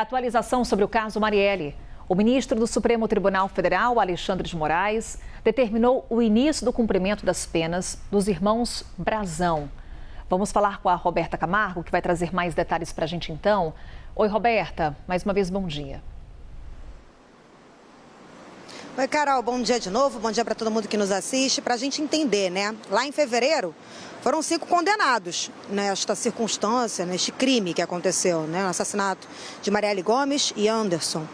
Atualização sobre o caso Marielle. O ministro do Supremo Tribunal Federal, Alexandre de Moraes, determinou o início do cumprimento das penas dos irmãos Brazão. Vamos falar com a Roberta Camargo, que vai trazer mais detalhes para a gente então. Oi, Roberta. Mais uma vez, bom dia. Oi, Carol. Bom dia de novo. Bom dia para todo mundo que nos assiste. Para a gente entender, né? Lá em fevereiro, foram 5 condenados nesta circunstância, neste crime que aconteceu, né? O assassinato de Marielle Gomes e Anderson.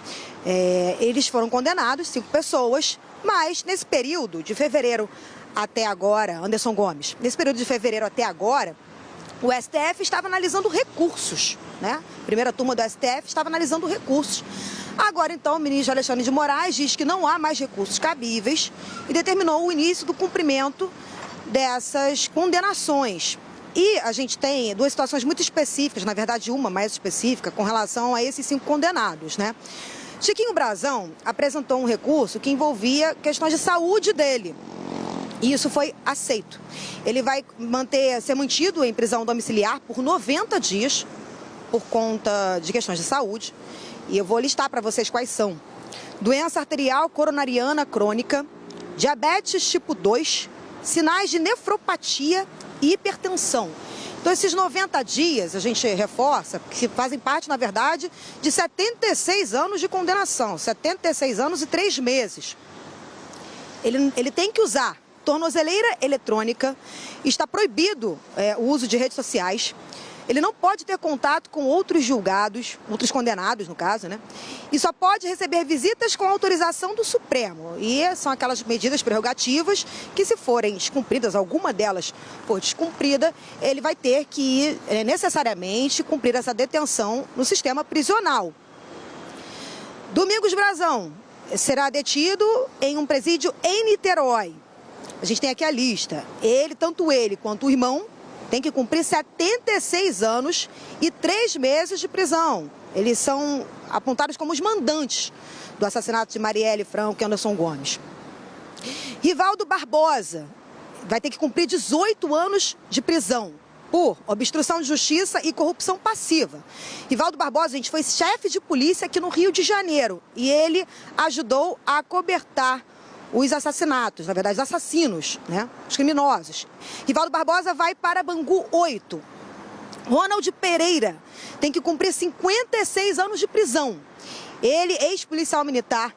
Eles foram condenados, 5 pessoas, mas nesse período de fevereiro até agora, Anderson Gomes, nesse período de fevereiro até agora, o STF estava analisando recursos, né? A primeira turma do STF estava analisando recursos. Agora, então, o ministro Alexandre de Moraes diz que não há mais recursos cabíveis e determinou o início do cumprimento dessas condenações. E a gente tem 2 situações muito específicas, na verdade uma mais específica, com relação a esses 5 condenados, né? Chiquinho Brazão apresentou um recurso que envolvia questões de saúde dele. E isso foi aceito. Ele vai ser mantido em prisão domiciliar por 90 dias por conta de questões de saúde. E eu vou listar para vocês quais são: doença arterial coronariana crônica, diabetes tipo 2, sinais de nefropatia e hipertensão. Então, esses 90 dias, a gente reforça, que fazem parte, na verdade, de 76 anos de condenação, 76 anos e 3 meses. Ele tem que usar tornozeleira eletrônica, está proibido o uso de redes sociais. Ele não pode ter contato com outros julgados, outros condenados, no caso, né? E só pode receber visitas com autorização do Supremo. E são aquelas medidas prerrogativas que, se forem descumpridas, alguma delas for descumprida, ele vai ter que necessariamente cumprir essa detenção no sistema prisional. Domingos Brazão será detido em um presídio em Niterói. A gente tem aqui a lista. Tanto ele quanto o irmão, tem que cumprir 76 anos e 3 meses de prisão. Eles são apontados como os mandantes do assassinato de Marielle Franco e Anderson Gomes. Rivaldo Barbosa vai ter que cumprir 18 anos de prisão por obstrução de justiça e corrupção passiva. Rivaldo Barbosa, gente, foi chefe de polícia aqui no Rio de Janeiro e ele ajudou a acobertar os assassinatos, na verdade, os assassinos, né? Os criminosos. Rivaldo Barbosa vai para Bangu 8. Ronald Pereira tem que cumprir 56 anos de prisão. Ele, ex-policial militar,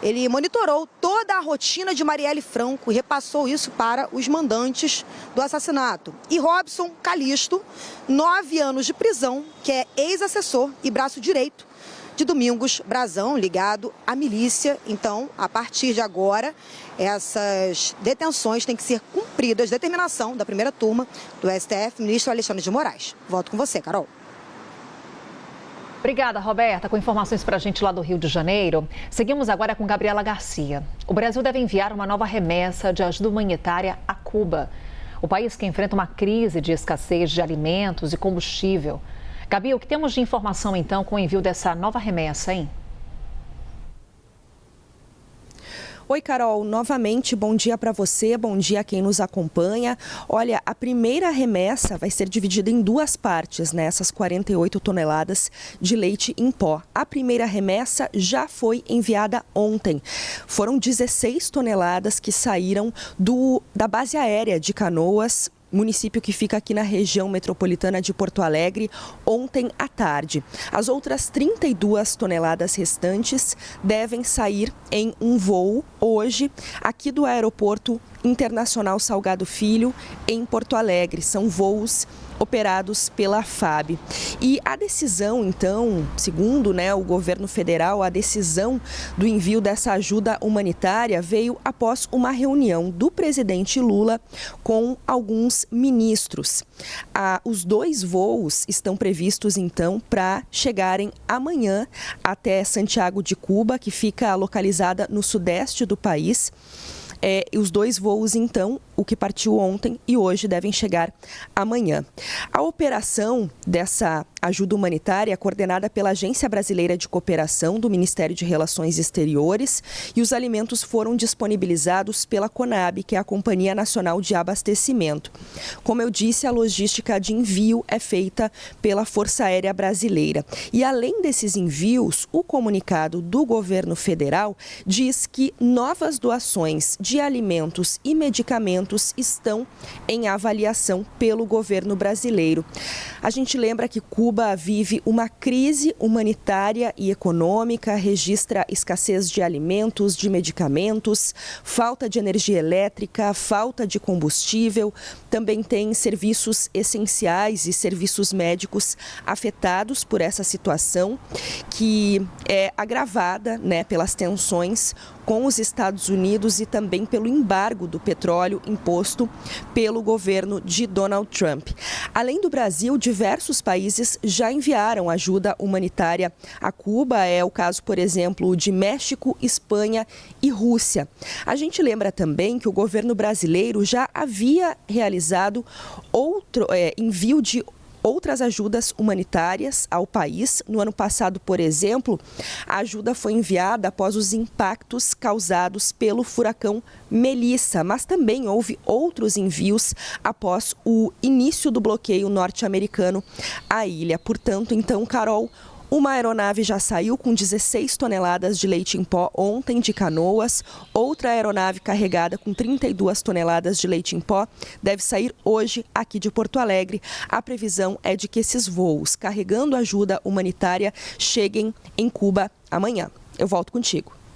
ele monitorou toda a rotina de Marielle Franco e repassou isso para os mandantes do assassinato. E Robson Calixto, 9 anos de prisão, que é ex-assessor e braço direito de Domingos Brazão, ligado à milícia. Então, a partir de agora, essas detenções têm que ser cumpridas, determinação da primeira turma do STF, ministro Alexandre de Moraes. Volto com você, Carol. Obrigada, Roberta, com informações para a gente lá do Rio de Janeiro. Seguimos agora com Gabriela Garcia. O Brasil deve enviar uma nova remessa de ajuda humanitária a Cuba. O país que enfrenta uma crise de escassez de alimentos e combustível. Gabi, o que temos de informação, então, com o envio dessa nova remessa, hein? Oi, Carol. Novamente, bom dia para você, bom dia a quem nos acompanha. Olha, a primeira remessa vai ser dividida em 2 partes, né? Essas 48 toneladas de leite em pó. A primeira remessa já foi enviada ontem. Foram 16 toneladas que saíram da base aérea de Canoas, município que fica aqui na região metropolitana de Porto Alegre, ontem à tarde. As outras 32 toneladas restantes devem sair em um voo hoje, aqui do Aeroporto Internacional Salgado Filho, em Porto Alegre. São voos operados pela FAB. E a decisão, então, segundo o governo federal, a decisão do envio dessa ajuda humanitária veio após uma reunião do presidente Lula com alguns ministros. Os 2 voos estão previstos, então, para chegarem amanhã até Santiago de Cuba, que fica localizada no sudeste do país. Os 2 voos, então, o que partiu ontem e hoje devem chegar amanhã. A operação dessa ajuda humanitária coordenada pela Agência Brasileira de Cooperação do Ministério de Relações Exteriores, e os alimentos foram disponibilizados pela CONAB, que é a Companhia Nacional de Abastecimento. Como eu disse, a logística de envio é feita pela Força Aérea Brasileira. E além desses envios, o comunicado do governo federal diz que novas doações de alimentos e medicamentos estão em avaliação pelo governo brasileiro. A gente lembra que Cuba vive uma crise humanitária e econômica, registra escassez de alimentos, de medicamentos, falta de energia elétrica, falta de combustível, também tem serviços essenciais e serviços médicos afetados por essa situação, que é agravada, pelas tensões com os Estados Unidos e também pelo embargo do petróleo imposto pelo governo de Donald Trump. Além do Brasil, diversos países já enviaram ajuda humanitária a Cuba. É o caso, por exemplo, de México, Espanha e Rússia. A gente lembra também que o governo brasileiro já havia realizado envio de outras ajudas humanitárias ao país. No ano passado, por exemplo, a ajuda foi enviada após os impactos causados pelo furacão Melissa, mas também houve outros envios após o início do bloqueio norte-americano à ilha. Portanto, então, Carol, uma aeronave já saiu com 16 toneladas de leite em pó ontem de Canoas. Outra aeronave carregada com 32 toneladas de leite em pó deve sair hoje aqui de Porto Alegre. A previsão é de que esses voos carregando ajuda humanitária cheguem em Cuba amanhã. Eu volto contigo.